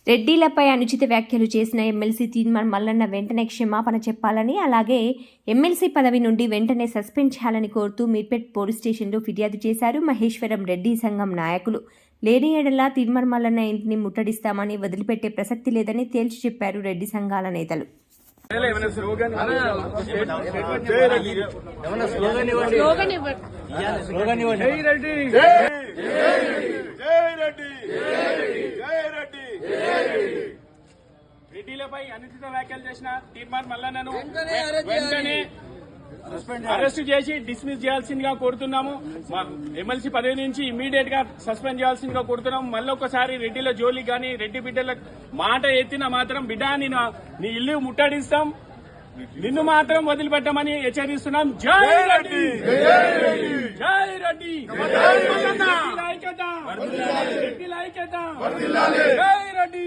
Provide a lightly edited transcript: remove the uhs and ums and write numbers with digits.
రెడ్డిలపై అనుచిత వ్యాఖ్యలు చేసిన ఎమ్మెల్సీ తీన్మార్ మల్లన్న వెంటనే క్షమాపణ చెప్పాలని, అలాగే ఎమ్మెల్సీ పదవి నుండి వెంటనే సస్పెండ్ చేయాలని కోరుతూ మీర్పేట్ పోలీస్ స్టేషన్లో ఫిర్యాదు చేశారు మహేశ్వరం రెడ్డి సంఘం నాయకులు. లేని ఏడలా తీన్మార్ మల్లన్న ఇంటిని ముట్టడిస్తామని, వదిలిపెట్టే ప్రసక్తి లేదని తేల్చి చెప్పారు రెడ్డి సంఘాల నేతలు. రెడ్డిలపై అనుచిత వ్యాఖ్యలు చేసిన తీన్మార్ మల్లన్నను వెంటనే అరెస్టు చేసి డిస్మిస్ చేయాల్సిందిగా కోరుతున్నాము. ఎమ్మెల్సీ పదవి నుంచి ఇమ్మీడియట్ గా సస్పెండ్ చేయాల్సిందిగా కోరుతున్నాము. మళ్ళొకసారి రెడ్డిల జోలి గాని రెడ్డి బిడ్డల మాట ఎత్తిన మాత్రం బిడ్డ నీ ఇల్లు ముట్టడిస్తాం, నిన్ను మాత్రం వదిలిపెట్టమని హెచ్చరిస్తున్నాం. జై రెడ్డి, జై రెడ్డి, రెడ్డి ఐక్యత, జై రెడ్డి.